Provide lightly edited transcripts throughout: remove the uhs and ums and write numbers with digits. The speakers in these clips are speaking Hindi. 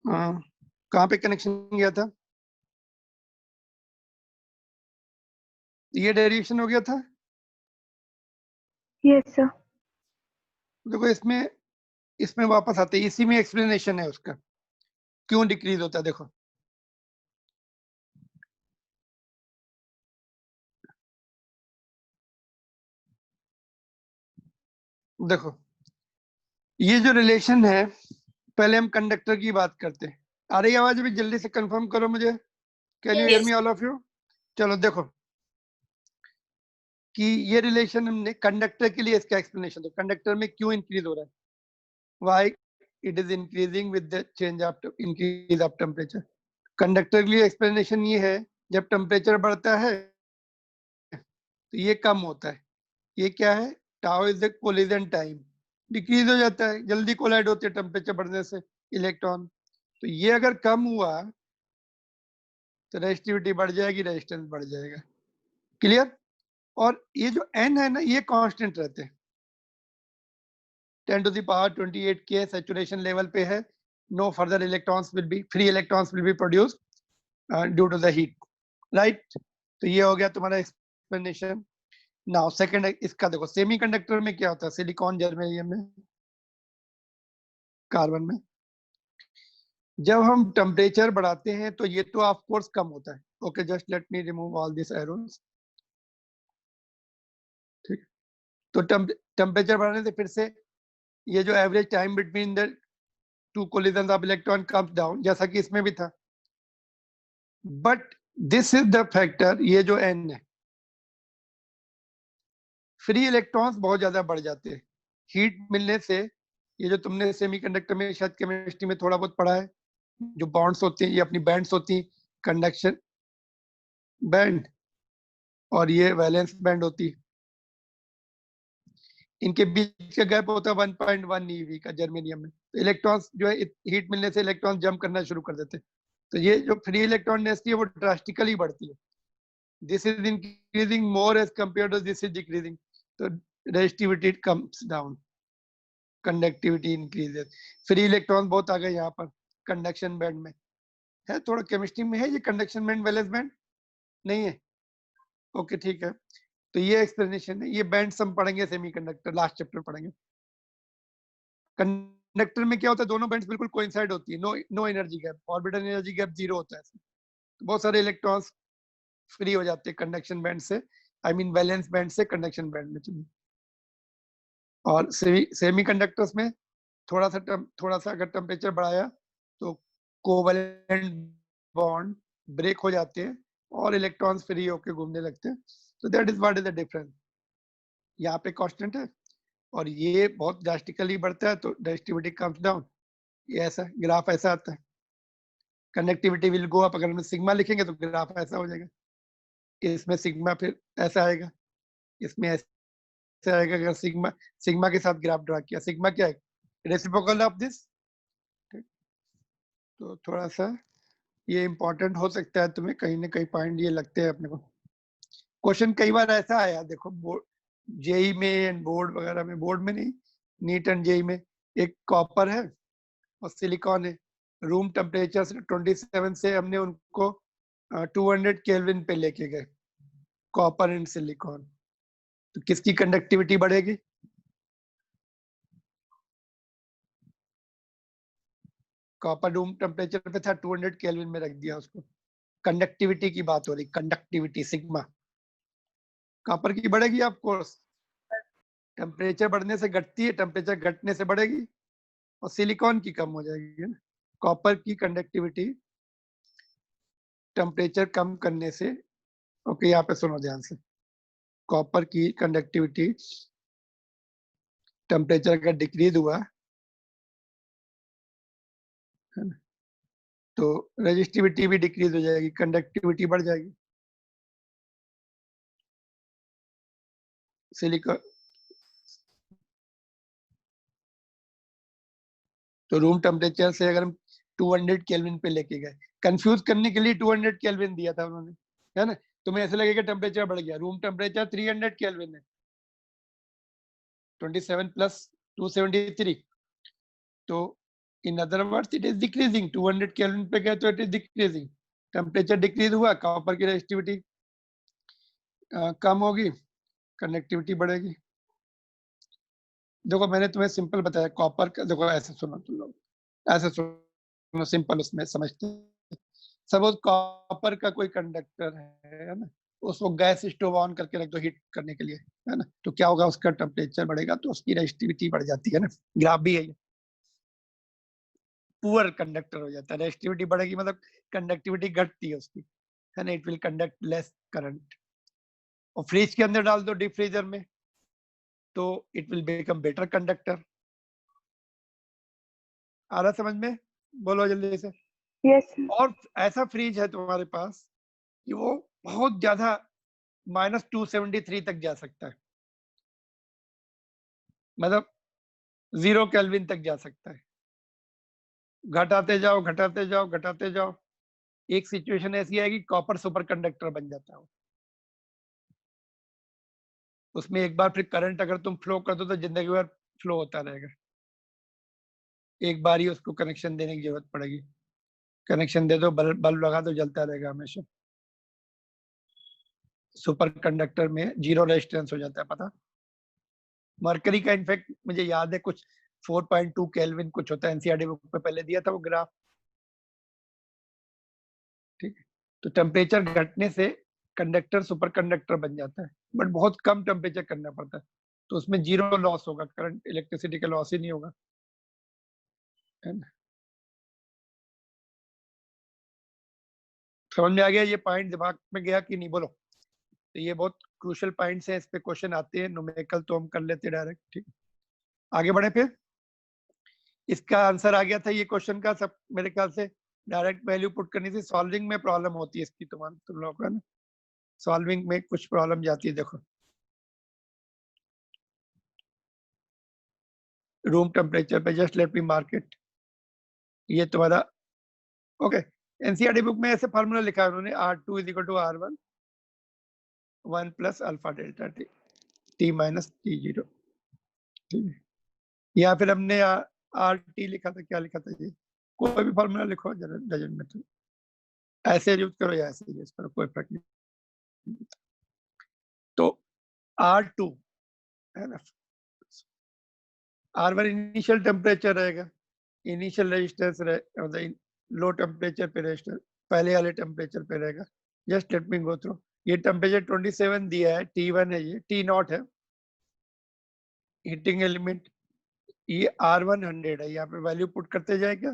कहाँ पे कनेक्शन गया था? ये डेरिवेशन हो गया था। Yes sir. देखो इसमें वापस आते हैं, इसी में एक्सप्लेनेशन है उसका क्यों डिक्रीज होता है। देखो देखो ये जो रिलेशन है, पहले हम कंडक्टर की बात करते हैं। आ रही आवाज अभी? जल्दी से कंफर्म करो मुझे। Can you hear me all of you? चलो देखो कि ये रिलेशन हमने कंडक्टर के लिए इसका एक्सप्लेनेशन दो, कंडक्टर में क्यों इंक्रीज हो रहा है, why it is increasing with the change of increase of temperature. Conductor के लिए एक्सप्लेनेशन ये है, जब टेम्परेचर बढ़ता है तो ये कम होता है। ये क्या है? Tau is the collision time, decrease हो जाता है, जल्दी कोलाइड होते हैं टेम्परेचर बढ़ने से इलेक्ट्रॉन। तो ये अगर कम हुआ तो रेजिस्टिविटी बढ़ जाएगी, रेजिस्टेंस बढ़ जाएगा। क्लियर? और ये जो n है ना, ये कांस्टेंट रहते हैं। 10 to the power 28 के सैचुरेशन लेवल पे है। No further electrons will be, free electrons will be produced due to the heat, right? तो ये हो गया तुम्हारा एक्सप्लेनेशन। नाउ सेकंड इसका देखो, सेमीकंडक्टर में क्या होता है, सिलिकॉन, जर्मेनियम में, कार्बन में, जब हम टेम्परेचर बढ़ाते हैं तो ये तो ऑफ कोर्स कम होता है। Okay, just let me remove all this arrows. ठीक, तो टेम्परेचर बढ़ाने से फिर से ये जो average time between the two collision of electron comes down, जैसा कि इसमें भी था। But this is the factor, ये जो n है, फ्री इलेक्ट्रॉन्स बहुत ज्यादा बढ़ जाते हैं हीट मिलने से। ये जो तुमने सेमीकंडक्टर में शायद केमिस्ट्री में थोड़ा बहुत पढ़ा है, जो बॉन्ड्स होते हैं, ये अपनी बैंड्स होती हैं, कंडक्शन बैंड और ये वैलेंस बैंड होती है। इनके बीच का गैप होता है 1.1 eV का जर्मेनियम में। तो इलेक्ट्रॉन्स जो है हीट मिलने से इलेक्ट्रॉन जंप करना शुरू कर देते हैं। तो ये जो फ्री इलेक्ट्रॉन डेंसिटी है वो ड्रास्टिकली बढ़ती है। This is increasing more as compare to this is decreasing, तो resistivity comes down, conductivity increases. Free electron बहुत आ गए यहाँ पर कंडक्शन बैंड में। है थोड़ा केमिस्ट्री में है ये कंडक्शन बैंड, वैलेंस बैंड नहीं है? ओके ठीक है। तो ये एक्सप्लेनेशन है, ये बैंड्स हम पढ़ेंगे सेमीकंडक्टर, लास्ट चैप्टर पढ़ेंगे। कंडक्टर में क्या होता है, दोनों बैंड्स बिल्कुल कोइंसाइड होती है, no energy gap, orbital energy gap zero होता है। तो बहुत सारे इलेक्ट्रॉन्स फ्री हो जाते हैं कंडक्शन बैंड से, आई मीन वैलेंस बैंड से कंडक्शन बैंड में चलिए। और सेमीकंडक्टर्स में थोड़ा सा अगर टेम्परेचर बढ़ाया तो कोवैलेंट बॉन्ड ब्रेक हो जाते हैं और इलेक्ट्रॉन्स फ्री होकर घूमने लगते हैं। तो that is what is the difference. यहाँ पे कांस्टेंट है और ये बहुत ड्रास्टिकली बढ़ता है तो डायरेक्टिविटी कम्स डाउन। ये ऐसा ग्राफ ऐसा आता है, कंडक्टिविटी विल गो अप। अगर हम सिग्मा लिखेंगे तो ग्राफ ऐसा हो जाएगा, इसमें सिग्मा फिर ऐसा आएगा, इसमें ऐसा आएगा। अगर सिग्मा सिग्मा के साथ ग्राफ ड्रा किया, सिग्मा क्या है, रेसिप्रोकल ऑफ दिस। तो थोड़ा सा ये इंपॉर्टेंट हो सकता है, तुम्हें कहीं ना कहीं पॉइंट ये लगते हैं अपने को। क्वेश्चन कई बार ऐसा आया, देखो बोर्ड, जेई में एंड बोर्ड वगैरह में, बोर्ड में नहीं, नीट एंड जेई में, एक कॉपर है और सिलिकॉन है। रूम टेम्परेचर से 27 से हमने उनको 200 केल्विन पे लेके गए, कॉपर एंड सिलिकॉन। तो किसकी कंडक्टिविटी बढ़ेगी? कॉपर रूम टेम्परेचर पे था, 200 केल्विन में रख दिया उसको। कंडक्टिविटी की बात हो रही, कंडक्टिविटी सिग्मा कॉपर की बढ़ेगी ऑफ कोर्स, टेम्परेचर बढ़ने से घटती है, टेम्परेचर घटने से बढ़ेगी। और सिलिकॉन की कम हो जाएगी ना। कॉपर की कंडक्टिविटी टेम्परेचर कम करने से, ओके यहाँ पे सुनो ध्यान से, कॉपर की कंडक्टिविटी टेम्परेचर अगर डिक्रीज हुआ है ना, तो रेजिस्टिविटी भी डिक्रीज हो जाएगी, कंडक्टिविटी बढ़ जाएगी। सिलिकॉन तो रूम टेम्परेचर से अगर हम 200 केल्विन पे लेके गए, कंफ्यूज करने के लिए 200 केल्विन दिया था उन्होंने, है ना। तुम्हें ऐसे लगेगा टेम्परेचर बढ़ गया, रूम टेम्परेचर 300 केल्विन है, 27 प्लस 273, तो in other words it is decreasing. 200 kelvin पे गए तो it is decreasing. Temperature decrease हुआ, कॉपर की रेजिस्टिविटी कम होगी, कंडक्टिविटी बढ़ेगी. देखो मैंने तुम्हें सिंपल बताया कॉपर का. देखो ऐसे सुनो तुम लोग, ऐसे सुनो, सिंपल उसमें समझते हैं. सपोज कॉपर का कोई कंडक्टर है ना, उसको गैस स्टोव ऑन करके रख दो हीट करने के लिए, है ना, तो क्या होगा, उसका टेम्परेचर बढ़ेगा तो उसकी रेजिस्टिविटी बढ़ जाती है ना. ग्राफ भी है ये. पुअर कंडक्टर हो जाता है, रेजिस्टिविटी बढ़ेगी मतलब कंडक्टिविटी घटती है उसकी, है ना. It will conduct less current. और फ्रिज के अंदर डाल दो डीप फ्रीजर में तो it will become better conductor. आ रहा समझ में? बोलो जल्दी से. यस. और ऐसा फ्रिज है तुम्हारे पास कि वो बहुत ज्यादा -273 तक जा सकता है, मतलब 0 केल्विन तक जा सकता है. घटाते जाओ घटाते जाओ घटाते जाओ, एक सिचुएशन ऐसी आएगी कॉपर सुपर कंडक्टर बन जाता है. उसमें एक बार फिर करंट अगर तुम फ्लो कर दो तो जिंदगी भर फ्लो होता रहेगा. एक बार ही उसको कनेक्शन देने की जरूरत पड़ेगी. कनेक्शन दे दो, बल्ब बल्ब लगा दो, जलता रहेगा हमेशा. सुपर कंडक्टर में 0 रेजिस्टेंस हो जाता है, पता. मरकरी का इनफेक्ट मुझे याद है कुछ 4.2 केल्विन कुछ होता है, एनसीईआरटी बुक में पहले दिया था वो ग्राफ. ठीक है. तो टेम्परेचर घटने से कंडक्टर सुपर कंडक्टर बन जाता है, बट बहुत कम टेम्परेचर करना पड़ता है. तो उसमें 0 लॉस होगा, करंट इलेक्ट्रिसिटी का लॉस ही नहीं होगा, है ना. समझ में आ गया ये पॉइंट, दिमाग में गया कि नहीं, बोलो. तो ये बहुत क्रूशियल पॉइंट्स हैं, इस पे क्वेश्चन आते हैं. न्यूमेरिकल तो हम कर लेते डायरेक्ट. ठीक, आगे बढ़े. फिर इसका आंसर आ गया था ये क्वेश्चन का, सब मेरे ख्याल से डायरेक्ट वैल्यू पुट करनी थी. सॉल्विंग में प्रॉब्लम होती है इसकी, तुम लोगों को, है ना. सॉल्विंग में कुछ प्रॉब्लम जाती है. देखो रूम टेम्परेचर पे, just let me mark it. ये तुम्हारा ओके. एनसीईआरटी बुक में ऐसे फार्मूला लिखा है उन्होंने, R2 = R1 1 + alpha delta T T - T0. ठीक है. या फिर हमने RT लिखा था, क्या लिखा था ये, कोई भी फार्मूला लिखो, डजंट मैटर. ऐसे यूज करो या ऐसे यूज करो, कोई फर्क नहीं. तो R2 है ना, R1 इनिशियल टेम्परेचर रहेगा, इनिशियल रेजिस्टेंस मतलब लो टेम्परेचर पे रेजिस्टेंस पहले वाले टेम्परेचर पे रहेगा. Just let me go through. ये टेम्परेचर 27 दिया है, T1 है, ये T0 है हीटिंग एलिमेंट. ये R1 100 है, यहाँ पे वैल्यू पुट करते जाए क्या.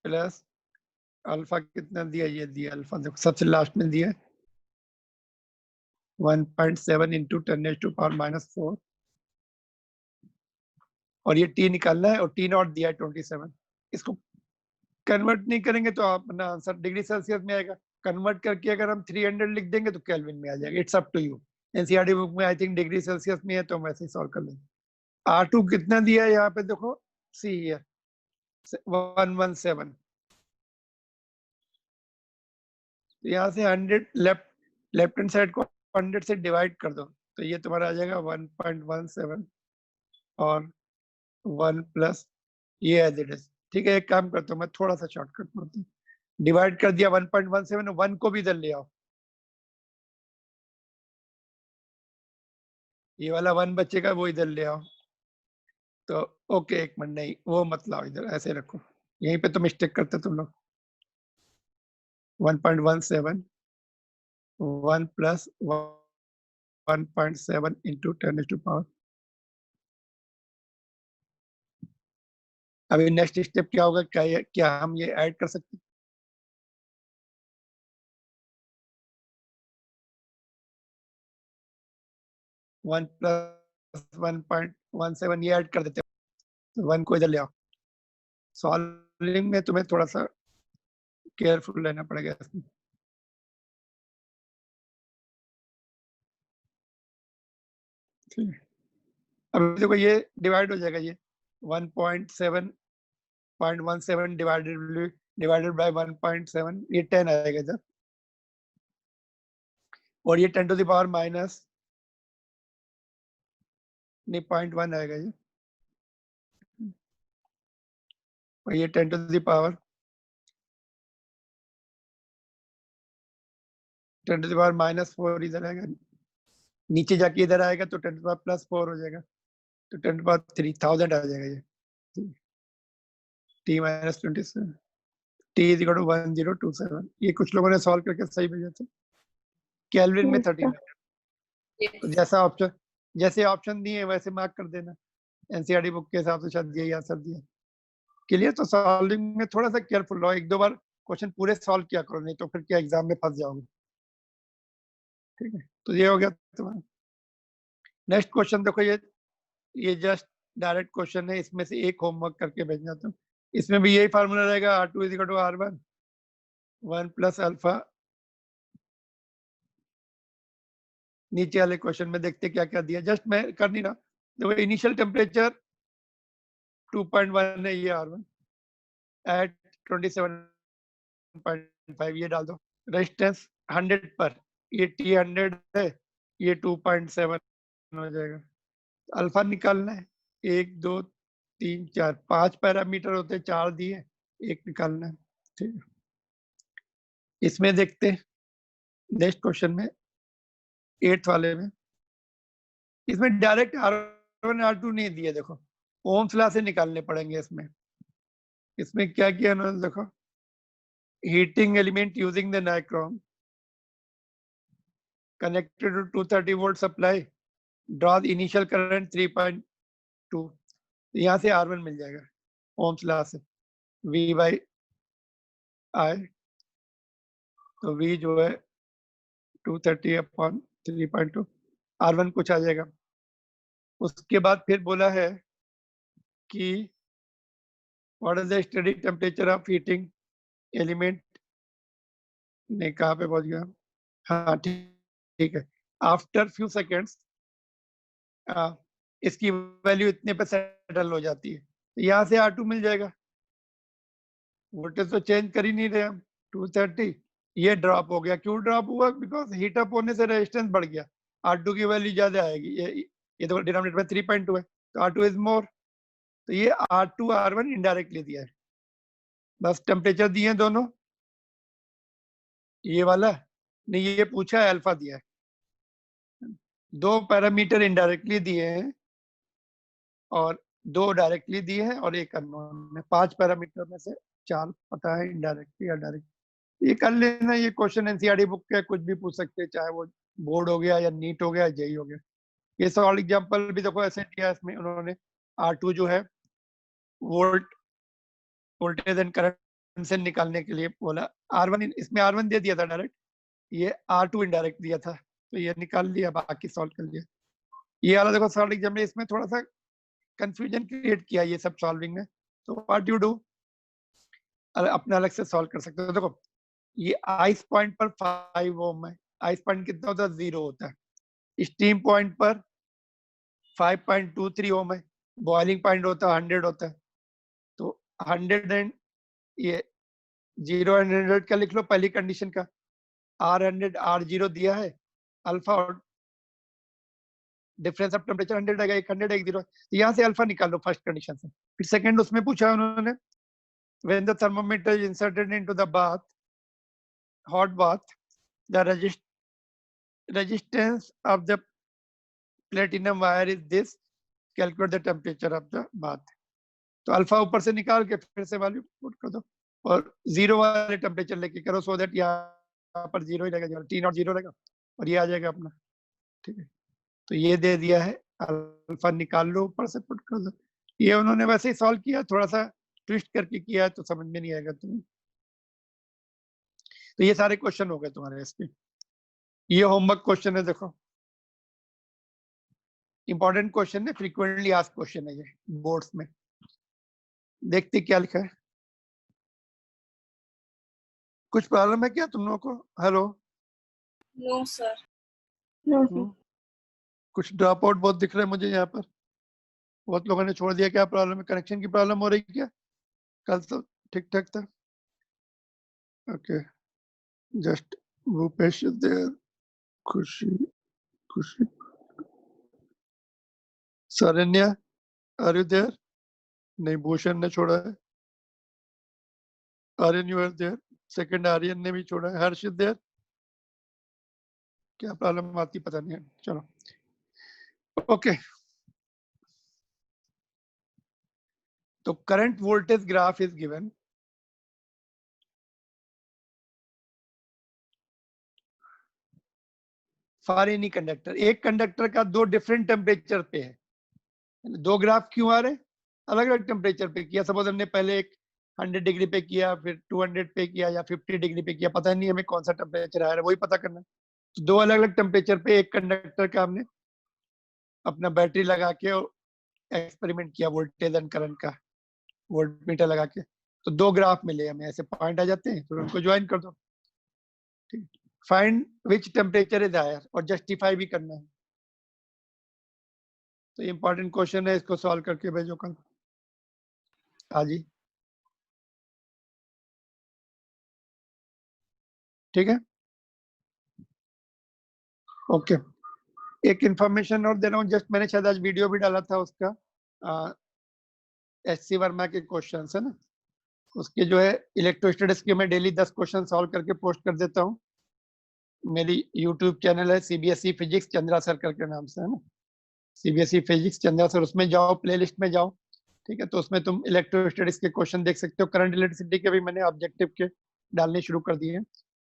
प्लस अल्फा कितना दिया, ये दिया अल्फा, देखो सबसे लास्ट में दिया 1.7 × 10⁻⁻⁴. और ये T निकालना है, और T0 दिया है 27. इसको कन्वर्ट नहीं करेंगे तो अपना आंसर डिग्री सेल्सियस में आएगा. कन्वर्ट करके अगर हम 300 लिख देंगे तो केल्विन में आ जाएगा. It's up to you. NCERT book में आई थिंक डिग्री सेल्सियस में है, तो हम वैसे ही सॉल्व कर लेंगे. R2 कितना दिया है यहाँ पे, देखो सी है 117. यहाँ से 100 लेफ्ट हैंड साइड को 100 से डिवाइड कर दो, तो ये तुम्हारा आ जाएगा 1.17 और 1 प्लस ये एज इट इज. ठीक है, एक काम करता हूँ मैं, थोड़ा सा शॉर्टकट मारता हूँ. डिवाइड कर दिया 1.17, 1 को भी इधर ले आओ, ये वाला 1 बचेगा, वो इधर ले आओ. तो ओके, एक मिनट, नहीं वो मत लाओ इधर, ऐसे रखो. यहीं पे तो मिस्टेक करते तुम लोग. 1.17 1 प्लस 1.7 × 10⁻⁴. अभी नेक्स्ट स्टेप क्या होगा, क्या हम ये ऐड कर सकते हैं. 1 प्लस 1.17 ये ऐड कर देते हैं. 1 को इधर ले आओ. सॉल्विंग में तुम्हें थोड़ा सा केयरफुल रहना पड़ेगा इसमें. ठीक है, अब देखो ये डिवाइड हो जाएगा, ये 1.7 डिवाइडेड बाय 1.7, ये 10 आएगा इधर. और ये 10⁻⁻⁻, नहीं 0.1 आएगा ये, और ये 10 to the power 10 to the power -4 इधर आएगा, नीचे जाके इधर आएगा तो 10 to the power +4 हो जाएगा, तो 10 to the power 3000 आ जाएगा ये, t -27 t = 1027। ये कुछ लोगों ने सॉल्व करके सही भेजा था, केल्विन में 13। तो जैसे ऑप्शन दिए वैसे मार्क कर देना, एनसीईआरटी बुक के हिसाब से शायद यही आंसर दिया। क्लियर? तो सॉल्विंग में थोड़ा सा केयरफुल रहो, 1-2 बार क्वेश्चन पूरे सॉल्व किया करो, नहीं तो फिर क्या एग्जाम में फंस जाओगे। ठीक है, तो ये हो गया तुम्हारा। नेक्स्ट क्वेश्चन देखो, ये जस्ट डायरेक्ट क्वेश्चन है, इसमें से एक होमवर्क करके भेजना तुम। इसमें भी यही फार्मूला रहेगा, R2 = R1 1 + अल्फा। नीचे वाले क्वेश्चन में देखते क्या क्या दिया, जस्ट मैं कर नहीं रहा। देखो इनिशियल टेम्परेचर 2.1 है, ये R1 एट 27.5 ये डाल दो। रेजिस्टेंस 100 पर, ये T100 है, ये 2.7 हो जाएगा। अल्फा निकालना है, 1 2 3 4 5 पैरामीटर होते हैं, 4 दिए, एक निकालना है। ठीक है, इसमें देखते नेक्स्ट क्वेश्चन में 8th वाले में, इसमें डायरेक्ट R1 R2 नहीं दिए, देखो ओम्स लॉ से निकालने पड़ेंगे। इसमें क्या किया उन्होंने, देखो heating element using the nichrome connected to 230 volt supply draws initial current 3.2। यहाँ से R1 मिल जाएगा ओम्स लॉ से, V/I, तो V जो है 230/3.2, R1 कुछ आ जाएगा। उसके बाद फिर बोला है कि what is the study temperature of heating element, नहीं कहाँ पे पहुंच गया, हाँ ठीक है, आफ्टर फ्यू सेकेंड्स इसकी वैल्यू इतने पे सेटल हो जाती है, तो यहाँ से R2 मिल जाएगा। वोल्टेज तो चेंज कर ही नहीं रहे हम, 230 ये ड्रॉप हो गया। क्यों ड्रॉप हुआ? बिकॉज हीट अप होने से रेजिस्टेंस बढ़ गया, R2 की वैल्यू ज्यादा आएगी। ये तो डिनोमिनेटर में 3.2 है, तो R2 इज मोर, तो ये R2 R1 इनडायरेक्टली दिया है, बस टेम्परेचर दिए हैं दोनों। ये वाला नहीं, ये पूछा है अल्फा दिया है, 2 पैरामीटर इनडायरेक्टली दिए हैं और 2 डायरेक्टली दिए हैं और 1 अननोन है। 5 पैरामीटर में से 4 पता है इनडायरेक्टली या डायरेक्ट। ये कर लेना, ये क्वेश्चन एनसीईआरटी बुक के कुछ भी पूछ सकते हैं, चाहे वो बोर्ड हो गया या नीट हो गया या जेई हो गया। ये सॉल्व एग्जांपल भी देखो ऐसे दिया, इसमें उन्होंने R2 जो है वोल्टेज एंड करंट से निकालने के लिए बोला, R1 इसमें R1 दे दिया था डायरेक्ट, ये R2 इनडायरेक्ट दिया था, तो ये निकाल लिया, बाकी सॉल्व कर लिया। ये वाला देखो सॉल्व एग्जाम में इसमें थोड़ा सा कंफ्यूजन क्रिएट किया ये सब सॉल्विंग में, तो व्हाट यू डू, अपना अलग से सॉल्व कर सकते हो। देखो ये आइस पॉइंट पर 5 ओम है, आइस पॉइंट कितना होता है, 0 होता है। स्टीम पॉइंट पर 5.23 ओम है, बॉइलिंग पॉइंट होता है 100 होता है, तो 100 एंड ये 0 एंड 100 का लिख लो पहली कंडीशन का, R100 R0 दिया है, अल्फा और डिफरेंस ऑफ टेम्परेचर 100 आएगा, 100 एक 0, तो यहाँ से अल्फा निकाल लो फर्स्ट कंडीशन से। फिर सेकंड उसमें पूछा उन्होंने, when the thermometer is inserted into the bath, hot bath, the resistance of the platinum wire is this, calculate the temperature of the bath। तो अल्फा ऊपर से निकाल के फिर से वैल्यू पुट कर दो और 0 वाले टेम्परेचर लेके करो, सो दैट यहाँ पर 0 ही रहेगा, T0 0 रहेगा और ये आ जाएगा अपना। ठीक है, तो ये दे दिया है, अल्फा निकाल लो, ऊपर से पुट कर दो। ये उन्होंने वैसे ही सॉल्व किया, थोड़ा सा ट्विस्ट करके किया है तो समझ में नहीं आएगा तुम्हें। तो ये सारे क्वेश्चन हो गए तुम्हारे इसके, ये होमवर्क क्वेश्चन है। देखो इंपॉर्टेंट क्वेश्चन है, फ्रीक्वेंटली आस्क्ड क्वेश्चन है ये बोर्ड्स में। देखते क्या लिखा है, कुछ प्रॉब्लम है क्या तुम लोगों को? हेलो? No sir. कुछ ड्रॉप आउट बहुत दिख रहा है मुझे यहाँ पर, बहुत लोगों ने छोड़ दिया। क्या प्रॉब्लम है? कनेक्शन की प्रॉब्लम हो रही क्या? कल तो ठीक ठाक था। ओके, जस्ट भूपेश देर, खुशी खुशी शरण्या, आर यू देयर? नहीं, भूषण ने छोड़ा है। Aryan, you are there? Second Aryan ने भी छोड़ा है। Harsh is there? क्या प्रॉब्लम आती पता नहीं है। चलो ओके। तो current voltage graph is given. For any conductor, एक कंडक्टर का दो डिफरेंट टेम्परेचर पे है। दो ग्राफ क्यों आ रहे? अलग अलग टेम्परेचर पे किया। सपोज हमने पहले एक 100 डिग्री पे किया, फिर 200 पे किया, या 50 डिग्री पे किया, पता नहीं हमें कौन सा टेम्परेचर आ रहा है, वही पता करना। तो दो अलग अलग टेम्परेचर पे एक कंडक्टर का हमने अपना बैटरी लगा के एक्सपेरिमेंट किया, वोल्टेज एंड करंट का वोल्ट मीटर लगा के। तो दो ग्राफ मिले हमें, ऐसे पॉइंट आ जाते हैं, तो उनको ज्वाइन कर दो। ठीक, find which temperature is higher, और जस्टिफाई भी करना है। तो इंपॉर्टेंट क्वेश्चन है, इसको सॉल्व करके भेजो कल। हाँ जी, ठीक है, ओके। एक इंफॉर्मेशन और दे रहा हूँ, जस्ट मैंने शायद आज वीडियो भी डाला था उसका, एससी वर्मा के क्वेश्चन है ना, उसके जो है इलेक्ट्रोस्टैटिक्स के मैं डेली 10 क्वेश्चन सॉल्व करके पोस्ट कर देता हूँ। मेरी यूट्यूब चैनल है सीबीएसई फिजिक्स चंद्रा सर करके नाम से, है ना, सीबीएसई फिजिक्स चंद्रा सर, उसमें जाओ, प्लेलिस्ट में जाओ, ठीक है। तो उसमें तुम इलेक्ट्रोस्टैटिक्स के क्वेश्चन देख सकते हो। करंट इलेक्ट्रिसिटी के भी मैंने ऑब्जेक्टिव के डालने शुरू कर दिए हैं।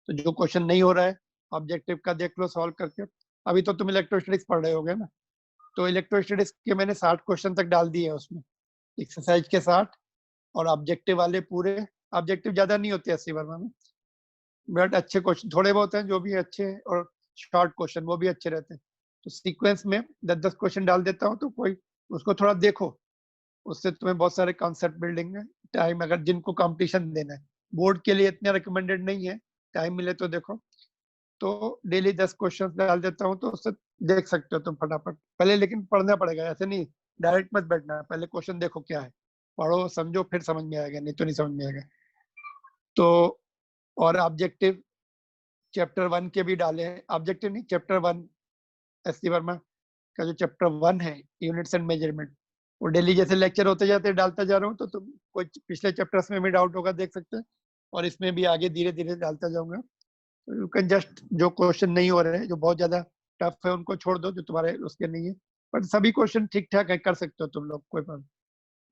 तो जो क्वेश्चन नहीं हो रहा है ऑब्जेक्टिव का, देख लो सॉल्व करके। अभी तो तुम इलेक्ट्रोस्टैटिक्स पढ़ रहे होगे ना, तो इलेक्ट्रोस्टैटिक्स के मैंने 60 क्वेश्चन तक डाल दिए हैं उसमें, एक्सरसाइज के 60, और ऑब्जेक्टिव वाले पूरे। ऑब्जेक्टिव ज्यादा नहीं होते 80 वर्मा में, बट अच्छे क्वेश्चन थोड़े बहुत हैं जो भी अच्छे हैं, और शॉर्ट क्वेश्चन वो भी अच्छे रहते हैं। तो सीक्वेंस में 10-10 क्वेश्चन डाल देता हूँ, तो कोई उसको थोड़ा देखो, उससे तुम्हें बहुत सारे कॉन्सेप्ट बिल्डिंग है। टाइम अगर जिनको कंपटीशन देना है, बोर्ड के लिए इतना रिकमेंडेड नहीं है, टाइम मिले तो देखो। तो डेली 10 क्वेश्चन डाल देता हूँ, तो उससे देख सकते हो तुम फटाफट। पहले लेकिन पढ़ना पड़ेगा, ऐसे नहीं डायरेक्ट मत बैठना, पहले क्वेश्चन देखो क्या है, पढ़ो समझो, फिर समझ में आएगा, नहीं तो नहीं समझ में आएगा। तो और ऑब्जेक्टिव चैप्टर 1 के भी डाले हैं, ऑब्जेक्टिव नहीं, चैप्टर 1 एससी वर्मा का जो चैप्टर 1 है, यूनिट्स एंड मेजरमेंट, वो डेली जैसे लेक्चर होते जाते डालता जा रहा हूँ। तो तुम कोई पिछले चैप्टर्स में भी डाउट होगा देख सकते हैं, और इसमें भी आगे धीरे धीरे डालता जाऊंगा। यू कैन जस्ट, जो क्वेश्चन नहीं हो रहे हैं, जो बहुत ज्यादा टफ है, उनको छोड़ दो, जो तुम्हारे उसके नहीं है। पर सभी क्वेश्चन ठीक ठाक है, कर सकते हो तुम लोग, कोई प्रॉब्लम।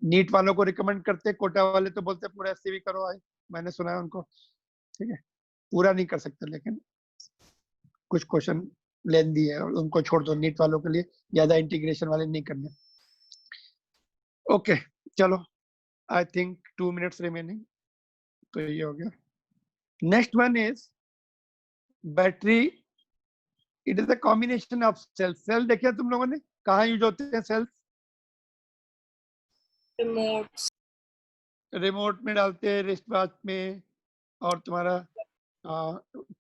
नीट वालों को रिकमेंड करते, कोटा वाले तो बोलते पूरा एससीवी करो आए, मैंने सुना है उनको, ठीक है। पूरा नहीं कर सकते, लेकिन कुछ क्वेश्चन लेंदी है, और उनको छोड़ दो। नीट वालों के लिए ज्यादा इंटीग्रेशन वाले नहीं करने। ओके, चलो, आई थिंक 2 मिनट्स रिमेनिंग, तो ये हो गया। Next one is battery. It is a combination of cell. Cell देखिए तुम लोगों ने, कहाँ यूज होते हैं सेल्स? Remotes. रिमोट में डालते हैं, रिस्ट वॉच में, और तुम्हारा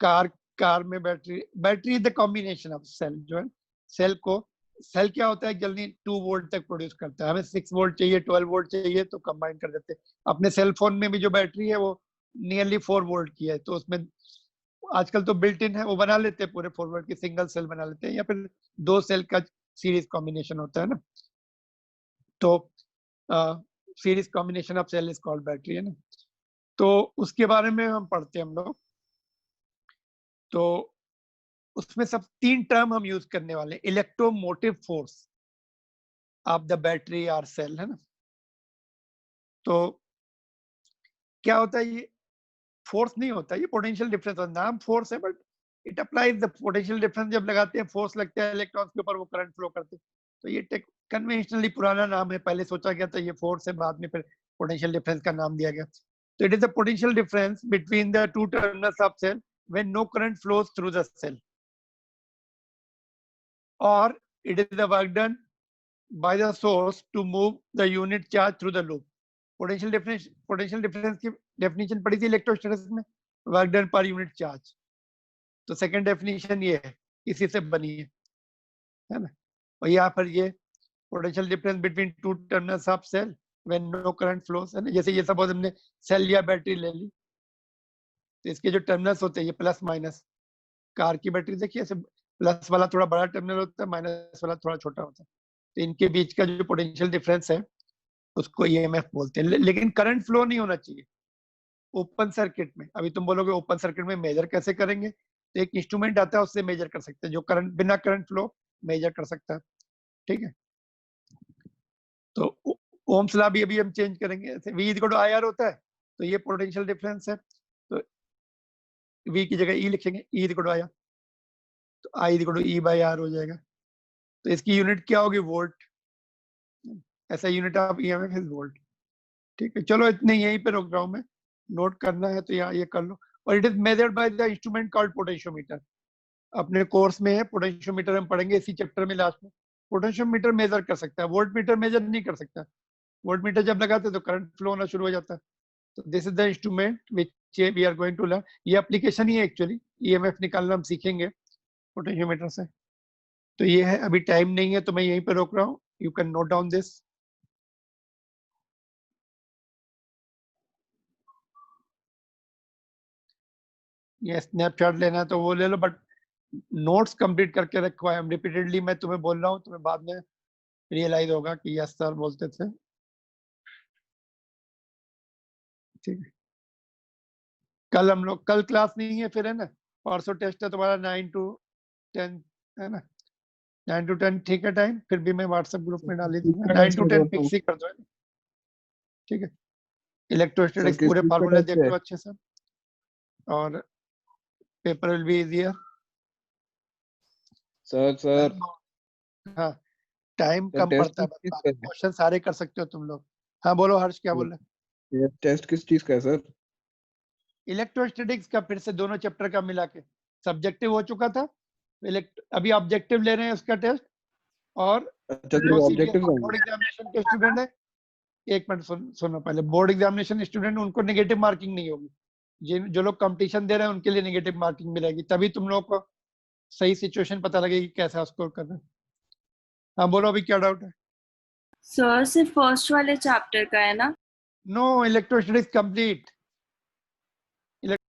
कार कार में battery. Battery is the combination of cell, जो है सेल को, सेल क्या होता है, जल्दी 2 वोल्ट तक प्रोड्यूस करता है। हमें 6 वोल्ट चाहिए, 12 वोल्ट चाहिए, तो कंबाइन कर देते हैं। अपने सेल फोन में भी जो बैटरी है वो नियरली 4 वोल्ट की है, तो उसमें आजकल तो बिल्ट इन है, वो बना लेते हैं पूरे फॉरवर्ड की, सिंगल सेल बना लेते हैं, या फिर 2 सेल का सीरीज कॉम्बिनेशन होता है ना। तो series combination of cell is called battery, है ना। तो उसके बारे में हम पढ़ते हैं हम लोग। तो उसमें सब 3 टर्म हम यूज करने वाले, electromotive force of the battery और सेल, है ना। तो क्या होता है, ये फोर्स नहीं होता, ये पोटेंशियल डिफरेंस होता है। नाम फोर्स है, but it applies the potential difference. जब लगाते हैं फोर्स लगता है इलेक्ट्रॉन्स के ऊपर, वो करंट फ्लो करते हैं। तो ये कन्वेंशनली पुराना नाम है, पहले सोचा गया था ये फोर्स है, बाद में फिर पोटेंशियल डिफरेंस का नाम दिया गया। तो it is the potential difference between the 2 terminals of cell when no current flows through the cell, or it is the work done by the source to move the unit charge through the loop. Potential difference की डेफिनेशन पढ़ी थी इलेक्ट्रोस्टैटिक्स में, work done per unit charge. तो सेकंड डेफिनेशन ये है, इसी से बनी है ना। और यहाँ पर ये potential difference between 2 terminals of cell when no current flows, है ना। जैसे ये सपोज हमने सेल या बैटरी ले ली, तो इसके जो टर्मिनल्स होते हैं, ये प्लस माइनस, कार की बैटरी देखिए ऐसे प्लस वाला थोड़ा बड़ा टर्मिनल होता है, माइनस वाला थोड़ा छोटा होता है। तो इनके बीच का जो पोटेंशियल डिफरेंस है उसको ईएमएफ बोलते हैं। लेकिन करंट फ्लो नहीं होना चाहिए ओपन सर्किट में। अभी तुम बोलोगे ओपन सर्किट में मेजर कैसे करेंगे, तो एक इंस्ट्रूमेंट आता है उससे मेजर कर सकते हैं जो करंट बिना करंट फ्लो मेजर कर सकता है। ठीक है, तो ओम्स लॉ भी अभी हम चेंज करेंगे। ऐसे V इक्वल टू IR होता है, तो ये पोटेंशियल डिफरेंस है, तो V की जगह E लिखेंगे, E इक्वल टू IR, तो I equal to E by R हो जाएगा। तो इसकी यूनिट क्या होगी, वोल्ट। ऐसा unit of EMF is volt. ठीक है, चलो इतने यहीं पे रोक रहा हूं मैं, नोट करना है तो यहाँ ये कर लो। और it is measured by the instrument called potentiometer. अपने कोर्स में है पोटेंशियोमीटर, हम पढ़ेंगे इसी चैप्टर में लास्ट में। पोटेंशियोमीटर मेजर कर सकता है, वोल्ट मीटर मेजर नहीं कर सकता। वोल्ट मीटर जब लगाते हैं तो करंट फ्लो होना शुरू हो जाता है। तो this is the instrument which we are going to learn. ये एप्लीकेशन ही है एक्चुअली, ईएमएफ निकालना हम सीखेंगे पोटेंशियोमीटर से। तो ये है, अभी टाइम नहीं है तो मैं यहीं पे रोक रहा हूँ। You can note down this. ये स्नैपशॉट लेना है तो वो ले लो, बट नोट्स कंप्लीट करके रखो। आई एम रिपीटेडली मैं तुम्हें बोल रहा हूँ, तुम्हें बाद में रियलाइज होगा कि यस सर बोलते थे। ठीक है, कल हम लोग, कल क्लास नहीं है फिर, है ना। परसों टेस्ट है तुम्हारा 9 to 10, है ना। 9 to 10 ठीक है टाइम, फिर भी मैं व्हाट्सएप ग्रुप में डाल ही दूंगा। 9 to 10 फिक्स ही कर दो, ठीक है। इलेक्ट्रोस्टैटिक्स पूरे फार्मूले देख लो अच्छे से, और paper will be easier. Sir हाँ, टाइम कम पड़ता है, बाकी क्वेश्चन सारे कर सकते हो तुम लोग। हाँ बोलो हर्ष, क्या बोल रहे। ये टेस्ट किस चीज का है सर? इलेक्ट्रोस्टैटिक्स का, फिर से दोनों चैप्टर का मिला के। सब्जेक्टिव हो चुका था, अभी ऑब्जेक्टिव ले रहे हैं उसका टेस्ट। और अच्छा, जो ऑब्जेक्टिव बोर्ड एग्जामिनेशन के स्टूडेंट है, एक मिनट सुनो पहले। बोर्ड एग्जामिनेशन स्टूडेंट, उनको नेगेटिव मार्किंग नहीं होगी। जिन जो लोग कंपटीशन दे रहे हैं उनके लिए नेगेटिव मार्किंग मिलेगी, तभी तुम लोग को सही सिचुएशन पता लगेगी कैसा स्कोर करना है। हाँ बोलो, अभी क्या डाउट है। सर सिर्फ फर्स्ट वाले चैप्टर का है ना? No, electrostatics complete.